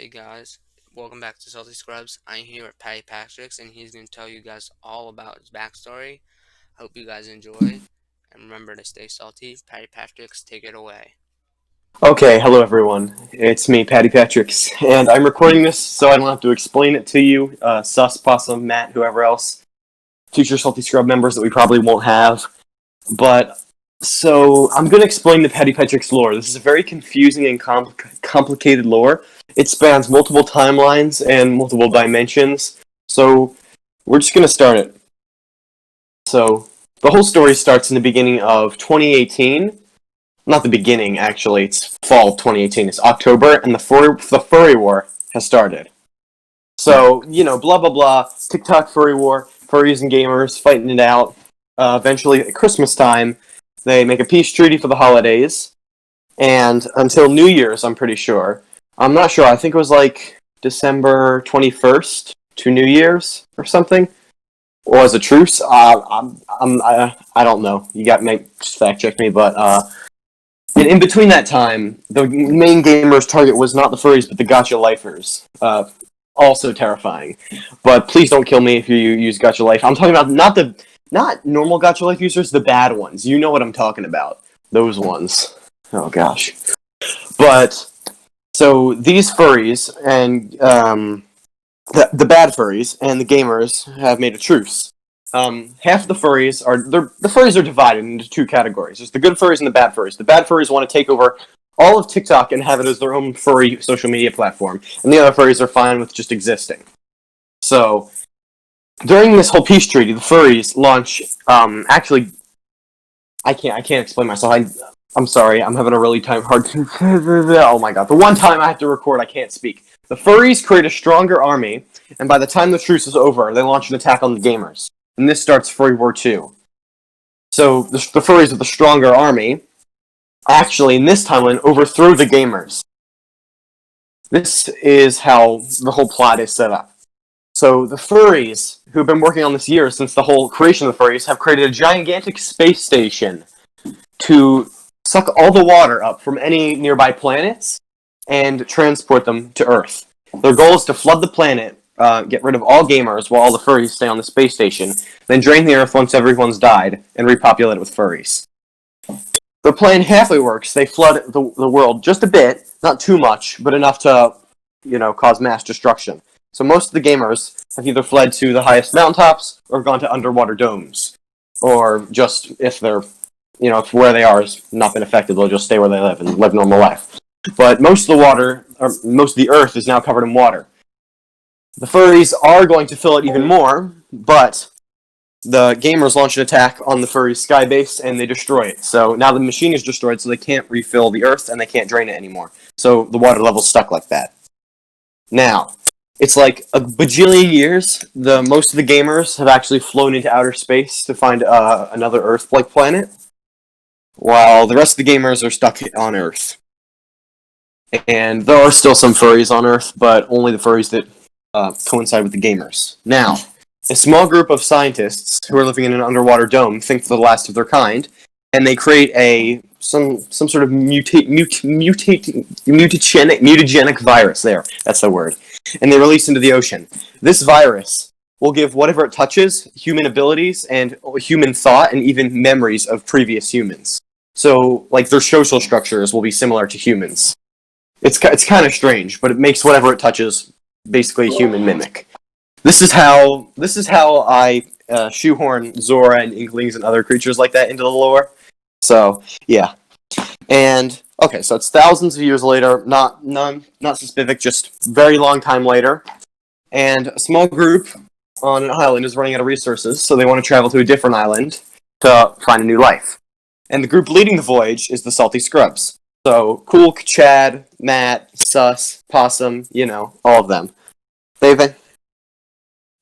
Hey guys, welcome back to Salty Scrubs. I'm here with Patty Patricks, and he's going to tell you guys all about his backstory. Hope you guys enjoy, and remember to stay salty. Patty Patricks, take it away. Okay, hello everyone. It's me, Patty Patricks, and I'm recording this so I don't have to explain it to you, Sus, Possum, Matt, whoever else, future Salty Scrub members that we probably won't have. But, so, I'm going to explain the Patty Patricks lore. This is a very confusing and complicated lore. It spans multiple timelines and multiple dimensions, so we're just going to start it. So, the whole story starts in the beginning of 2018. Not the beginning, actually. It's fall 2018. It's October, and the furry war has started. So, blah blah blah. TikTok furry war, furries and gamers fighting it out. Eventually, at Christmas time, they make a peace treaty for the holidays, and until New Year's, I'm pretty sure. I'm not sure. I think it was like December 21st to New Year's or something. Or as a truce. I don't know. You got to just fact check me, but and in between that time, the main gamer's target was not the furries, but the gacha lifers. Also terrifying. But please don't kill me if you use gacha life. I'm talking about not normal gacha life users, the bad ones. You know what I'm talking about. Those ones. Oh gosh. But so these furries and the bad furries and the gamers have made a truce. Half the furries the furries are divided into two categories. There's the good furries and the bad furries. The bad furries want to take over all of TikTok and have it as their own furry social media platform, and the other furries are fine with just existing. So during this whole peace treaty, the furries launch. Actually, I can't explain myself. I'm sorry. I'm having a really hard. Oh my god! The one time I have to record, I can't speak. The furries create a stronger army, and by the time the truce is over, they launch an attack on the gamers. And this starts Furry War 2. So the furries with the stronger army actually, in this timeline, overthrow the gamers. This is how the whole plot is set up. So the furries, who have been working on this year since the whole creation of the furries, have created a gigantic space station to suck all the water up from any nearby planets and transport them to Earth. Their goal is to flood the planet, get rid of all gamers while all the furries stay on the space station, then drain the Earth once everyone's died, and repopulate it with furries. The plan halfway works. They flood the world just a bit, not too much, but enough to, cause mass destruction. So most of the gamers have either fled to the highest mountaintops or gone to underwater domes. Or just, if they're, if where they are has not been affected, they'll just stay where they live and live normal life. But most of the water, or most of the Earth is now covered in water. The furries are going to fill it even more, but the gamers launch an attack on the furry sky base and they destroy it. So now the machine is destroyed, so they can't refill the Earth and they can't drain it anymore. So the water level's stuck like that. Now, it's like a bajillion years. Most of the gamers have actually flown into outer space to find another Earth-like planet, while the rest of the gamers are stuck on Earth. And there are still some furries on Earth, but only the furries that coincide with the gamers. Now, a small group of scientists who are living in an underwater dome think they're the last of their kind, and they create some sort of mutagenic virus. There, that's the word. And they release into the ocean. This virus will give whatever it touches human abilities and human thought and even memories of previous humans. So, like, their social structures will be similar to humans. It's kind of strange, but it makes whatever it touches basically a human mimic. This is how I shoehorn Zora and Inklings and other creatures like that into the lore. So yeah, and okay, so it's thousands of years later, not specific, just very long time later, and a small group on an island is running out of resources, so they want to travel to a different island to find a new life. And the group leading the voyage is the Salty Scrubs. So Cool, Chad, Matt, Sus, Possum, all of them.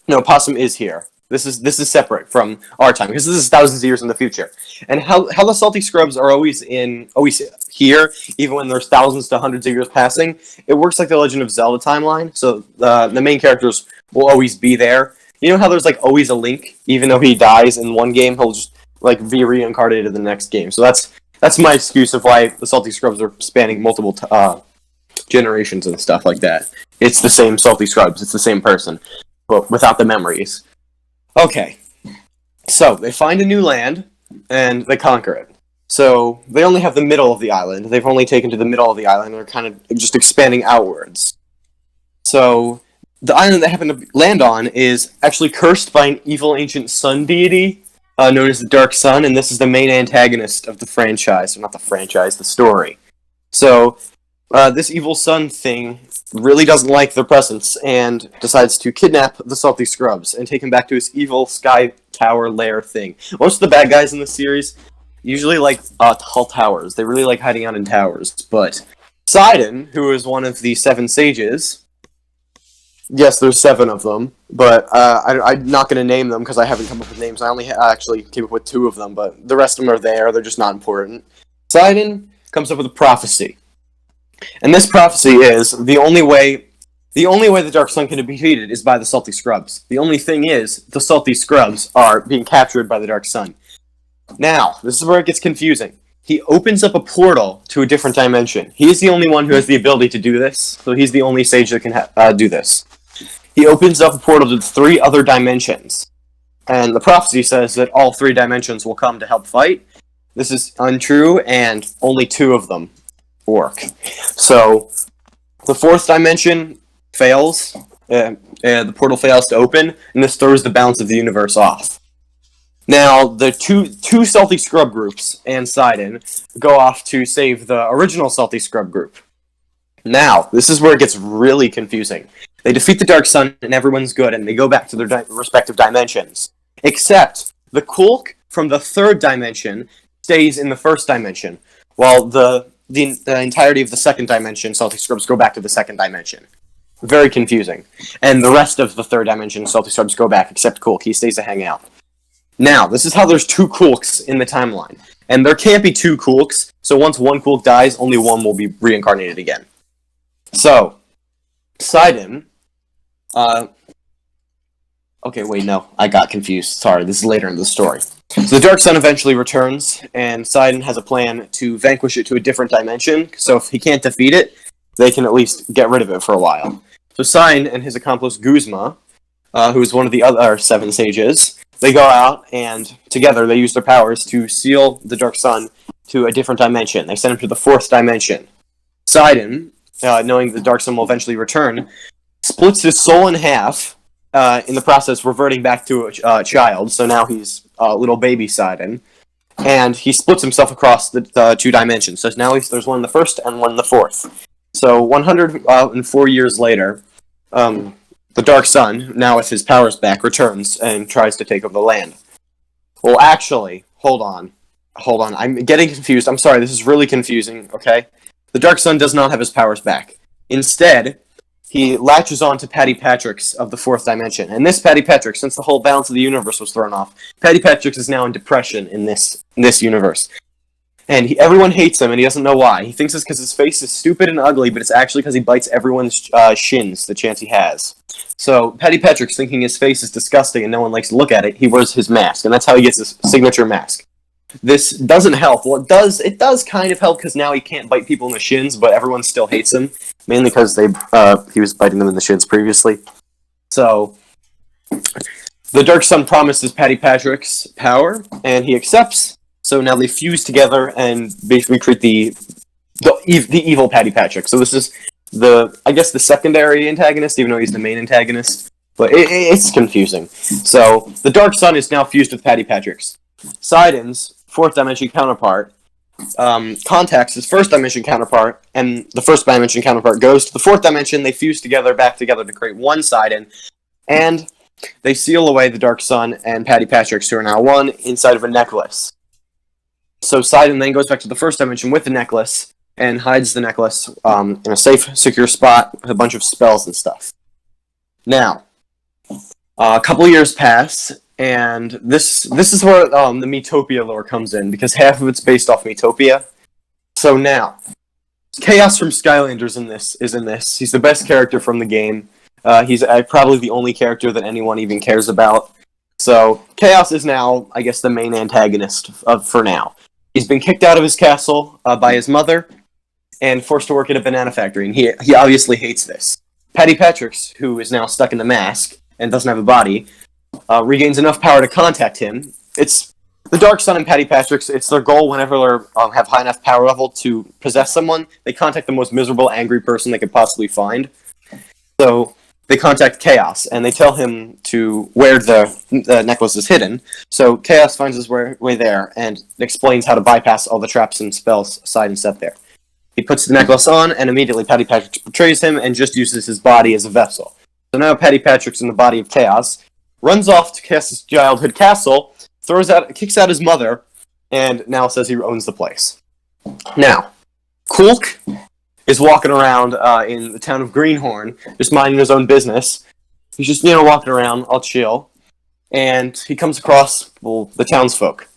No, Possum is here. This is separate from our time because this is thousands of years in the future. And how the Salty Scrubs are always here, even when there's thousands to hundreds of years passing. It works like the Legend of Zelda timeline. So the main characters will always be there. You know how there's like always a Link, even though he dies in one game, he'll just like be reincarnated in the next game. So that's my excuse of why the Salty Scrubs are spanning multiple generations and stuff like that. It's the same Salty Scrubs. It's the same person, but without the memories. Okay, so they find a new land and they conquer it. So they only have the middle of the island. They've only taken to the middle of the island. They're kind of just expanding outwards. So the island they happen to land on is actually cursed by an evil ancient sun deity known as the Dark Sun, and this is the main antagonist of the franchise. Or not the franchise, the story. So this evil sun thing really doesn't like their presence and decides to kidnap the Salty Scrubs and take him back to his evil sky tower lair thing. Most of the bad guys in the series usually like tall towers. They really like hiding out in towers. But Sidon, who is one of the 7 sages, yes, there's 7 of them, but I'm not going to name them because I haven't come up with names. I only actually came up with 2 of them, but the rest of them are there. They're just not important. Sidon comes up with a prophecy. And this prophecy is the only way the Dark Sun can be defeated is by the Salty Scrubs. The only thing is the Salty Scrubs are being captured by the Dark Sun. Now, this is where it gets confusing. He opens up a portal to a different dimension. He is the only one who has the ability to do this, so he's the only sage that can do this. He opens up a portal to 3 other dimensions. And the prophecy says that all 3 dimensions will come to help fight. This is untrue, and only 2 of them work. So, the 4th dimension fails, the portal fails to open, and this throws the balance of the universe off. Now, the two Salty Scrub groups and Sidon go off to save the original Salty Scrub group. Now, this is where it gets really confusing. They defeat the Dark Sun, and everyone's good, and they go back to their respective dimensions. Except, the Kulk from the 3rd dimension stays in the 1st dimension, while the entirety of the 2nd dimension, Salty Scrubs, go back to the 2nd dimension. Very confusing. And the rest of the 3rd dimension, Salty Scrubs, go back, except Kulk. He stays to hang out. Now, this is how there's 2 Kulks in the timeline. And there can't be 2 Kulks, so once one Kulk dies, only one will be reincarnated again. So, Sidon... Okay, wait, no. I got confused. Sorry, this is later in the story. So the Dark Sun eventually returns, and Sidon has a plan to vanquish it to a different dimension, so if he can't defeat it, they can at least get rid of it for a while. So Sidon and his accomplice Guzma, who is one of the other 7 sages, they go out, and together they use their powers to seal the Dark Sun to a different dimension. They send him to the 4th dimension. Sidon, knowing the Dark Sun will eventually return, splits his soul in half, in the process reverting back to a child, so now he's little baby Sidon, and he splits himself across the 2 dimensions. So now there's one in the 1st and one in the 4th. So 104 years later, the Dark Sun, now with his powers back, returns and tries to take over the land. Well, actually, hold on. I'm getting confused. I'm sorry, this is really confusing, okay? The Dark Sun does not have his powers back. Instead, he latches on to Patty Patrix of the 4th dimension. And this Patty Patrix, since the whole balance of the universe was thrown off, Patty Patrix is now in depression in this universe. And everyone hates him, and he doesn't know why. He thinks it's because his face is stupid and ugly, but it's actually because he bites everyone's shins the chance he has. So, Patty Patrix, thinking his face is disgusting and no one likes to look at it, he wears his mask, and that's how he gets his signature mask. This doesn't help. Well, it does kind of help because now he can't bite people in the shins, but everyone still hates him, mainly because he was biting them in the shins previously. So, the Dark Sun promises Patty Patrix power, and he accepts. So now they fuse together and basically create the evil Patty Patrix. So this is I guess the secondary antagonist, even though he's the main antagonist. But it's confusing. So the Dark Sun is now fused with Patty Patrix. Sidon's 4th dimension counterpart contacts his 1st dimension counterpart, and the 1st dimension counterpart goes to the 4th dimension. They fuse back together to create one Sidon, and they seal away the Dark Sun and Patty Patrix, who are now one, inside of a necklace. So Sidon then goes back to the 1st dimension with the necklace and hides the necklace in a safe, secure spot with a bunch of spells and stuff. Now, a couple of years pass, and this is where the Metopia lore comes in, because half of it's based off Metopia. So now, Chaos from Skylanders is in this. He's the best character from the game. He's probably the only character that anyone even cares about. So, Chaos is now, I guess, the main antagonist for now. He's been kicked out of his castle by his mother, and forced to work at a banana factory, and he obviously hates this. Patty Patricks, who is now stuck in the mask and doesn't have a body, regains enough power to contact him. It's the Dark Sun and Patty Patricks. It's their goal whenever they have high enough power level to possess someone. They contact the most miserable, angry person they could possibly find. So they contact Chaos, and they tell him to where the necklace is hidden. So Chaos finds his way there and explains how to bypass all the traps and spells Sidon set there. He puts the necklace on, and immediately Patty Patricks betrays him and just uses his body as a vessel. So now Patty Patrick's in the body of Chaos, runs off to Chaos' childhood castle, kicks out his mother, and now says he owns the place. Now, Kulk is walking around in the town of Greenhorn, just minding his own business. He's just, walking around, all chill, and he comes across, the townsfolk.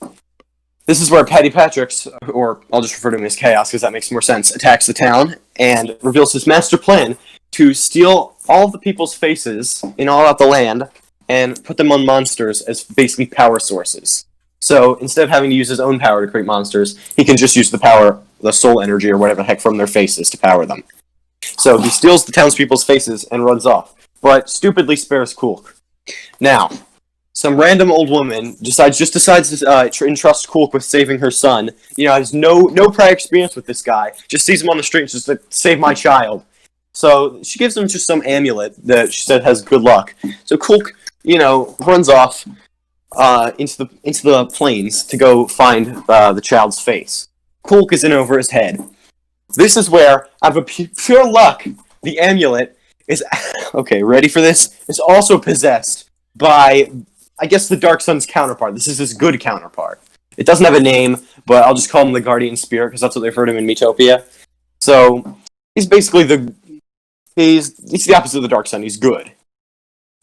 This is where Patty Patricks, or I'll just refer to him as Chaos because that makes more sense, attacks the town and reveals his master plan to steal all of the people's faces in all out the land and put them on monsters as basically power sources. So instead of having to use his own power to create monsters, he can just use the soul energy or whatever the heck from their faces to power them. So he steals the townspeople's faces and runs off, but stupidly spares Kulk. Now, some random old woman decides to entrust Kulk with saving her son. Has no prior experience with this guy. Just sees him on the street and just like, save my child. So she gives him just some amulet that she said has good luck. So Kulk, runs off into the plains to go find the child's face. Kulk is in over his head. This is where, out of pure luck, the amulet is okay. Ready for this? It's also possessed by, I guess, the Dark Sun's counterpart. This is his good counterpart. It doesn't have a name, but I'll just call him the Guardian Spirit because that's what they refer to him in Metopia. So he's basically he's the opposite of the Dark Sun. He's good.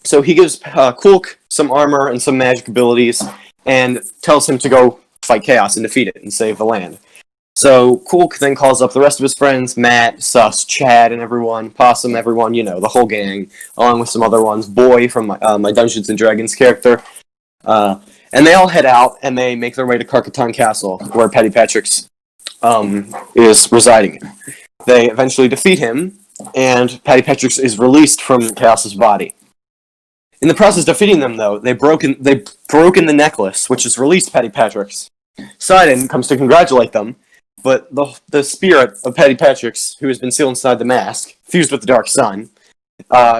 So he gives Kulk some armor and some magic abilities and tells him to go fight Chaos and defeat it and save the land. So Kulk then calls up the rest of his friends, Matt, Sus, Chad, and everyone, Possum, everyone, the whole gang, along with some other ones, Boy from my Dungeons & Dragons character. And they all head out, and they make their way to Carcaton Castle, where Patty Patricks is residing in. They eventually defeat him, and Patty Patricks is released from Chaos's body. In the process of defeating them, though, they've broken the necklace, which has released Patty Patricks. Sidon comes to congratulate them, but the spirit of Patty Patricks, who has been sealed inside the mask, fused with the Dark Sun,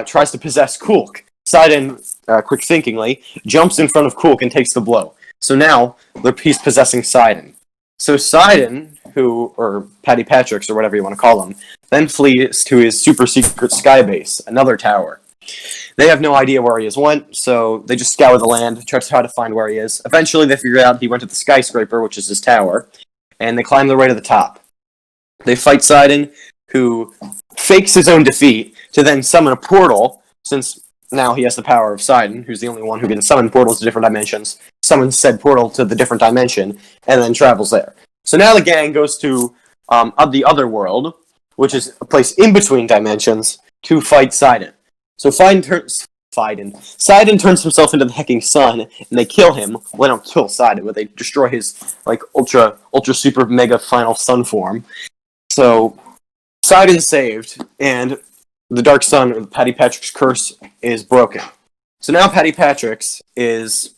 tries to possess Kulk. Sidon, quick-thinkingly, jumps in front of Kulk and takes the blow. So now, he's possessing Sidon. So Sidon, or Patty Patricks, or whatever you want to call him, then flees to his super-secret sky base, another tower. They have no idea where he has went, so they just scour the land, try to find where he is. Eventually, they figure out he went to the skyscraper, which is his tower, and they climb their way to the top. They fight Sidon, who fakes his own defeat to then summon a portal, since now he has the power of Sidon, who's the only one who can summon portals to different dimensions, summons said portal to the different dimension, and then travels there. So now the gang goes to the other world, which is a place in between dimensions, to fight Sidon. So Sidon turns himself into the hecking sun, and they kill him. Well, they don't kill Sidon, but they destroy his ultra super mega final sun form. So Sidon's saved, and the Dark Sun, or the Patty Patricks curse, is broken. So now Patty Patricks is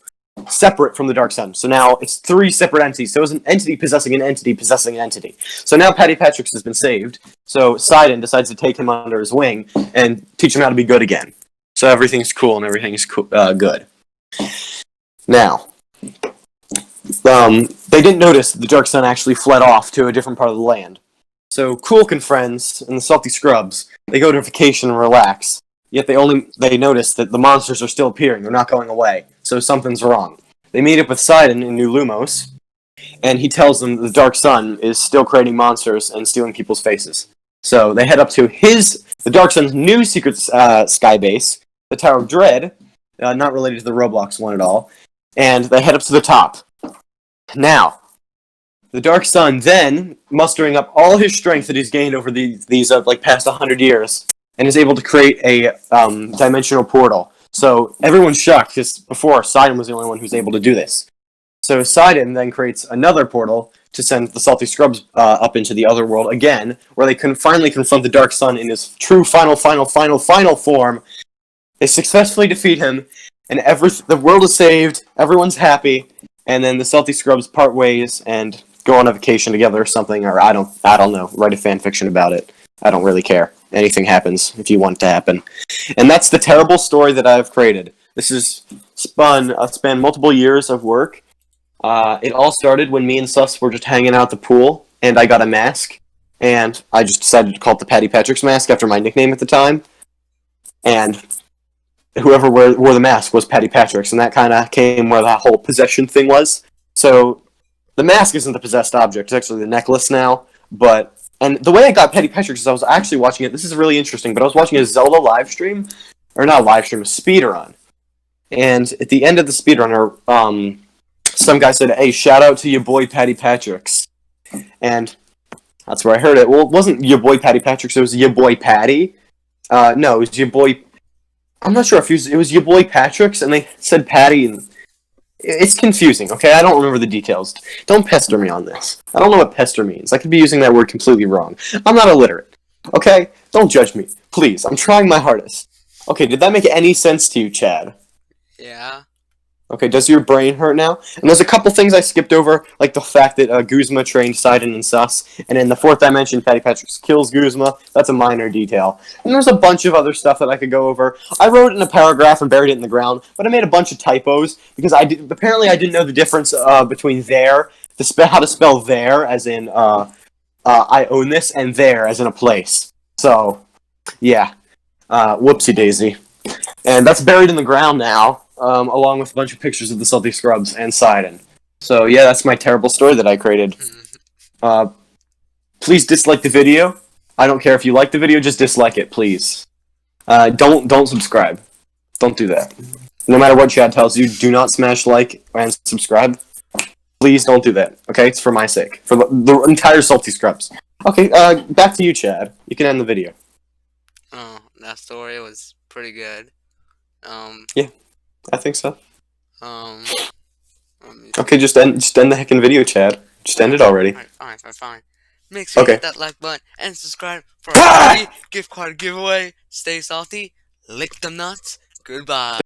separate from the Dark Sun. So now it's three separate entities. So it's an entity possessing an entity possessing an entity. So now Patty Patricks has been saved. So Sidon decides to take him under his wing and teach him how to be good again. So everything's cool and everything's good. Now, they didn't notice that the Dark Sun actually fled off to a different part of the land. So Kulk and friends and the Salty Scrubs, they go to vacation and relax. Yet they notice that the monsters are still appearing. They're not going away. So something's wrong. They meet up with Sidon in New Lumos, and he tells them the Dark Sun is still creating monsters and stealing people's faces. So they head up to the Dark Sun's new secret sky base, the Tower of Dread, not related to the Roblox one at all, and they head up to the top. Now, the Dark Sun then, mustering up all his strength that he's gained over these past 100 years, and is able to create a dimensional portal. So everyone's shocked, because before, Sidon was the only one who's able to do this. So Sidon then creates another portal to send the Salty Scrubs up into the other world again, where they can finally confront the Dark Sun in his true final form. They successfully defeat him, and the world is saved, everyone's happy, and then the Salty Scrubs part ways and go on a vacation together or something, or I don't know, write a fan fiction about it. I don't really care. Anything happens if you want it to happen. And that's the terrible story that I've created. This has spanned multiple years of work. It all started when me and Sus were just hanging out at the pool, and I got a mask, and I just decided to call it the Patty Patrick's mask after my nickname at the time. And whoever wore the mask was Patty Patrick's, and that kind of came where that whole possession thing was. So the mask isn't the possessed object; it's actually the necklace now. And the way I got Patty Patrick's is I was actually watching it. This is really interesting, but I was watching a Zelda live stream, or not a live stream, a speedrun. And at the end of the speedrunner, some guy said, "Hey, shout out to your boy Patty Patrick's," and that's where I heard it. Well, it wasn't your boy Patty Patrick's; it was your boy Patty. No, it was your boy. I'm not sure if it was your boy Patrick's, and they said Patty, and it's confusing. Okay, I don't remember the details. Don't pester me on this. I don't know what pester means. I could be using that word completely wrong. I'm not illiterate. Okay, don't judge me, please. I'm trying my hardest. Okay, did that make any sense to you, Chad? Yeah. Okay, does your brain hurt now? And there's a couple things I skipped over, like the fact that Guzma trained Sidon and Sus, and in the fourth dimension, Patty Patrick kills Guzma. That's a minor detail. And there's a bunch of other stuff that I could go over. I wrote it in a paragraph and buried it in the ground, but I made a bunch of typos, because apparently I didn't know the difference between there, how to spell there, as in, I own this, and there, as in a place. So, yeah. Whoopsie daisy. And that's buried in the ground now. Along with a bunch of pictures of the Salty Scrubs and Sidon. So yeah, that's my terrible story that I created. Please dislike the video. I don't care if you like the video, just dislike it, please. Don't subscribe. Don't do that. No matter what Chad tells you, do not smash like and subscribe. Please don't do that, okay? It's for my sake. For the entire Salty Scrubs. Okay, back to you, Chad. You can end the video. Oh, that story was pretty good. Yeah. I think so. Okay, just end the heckin' video, Chad. Just end it already. Fine. Make sure you hit that like button and subscribe for a free gift card giveaway. Stay salty, lick them nuts. Goodbye.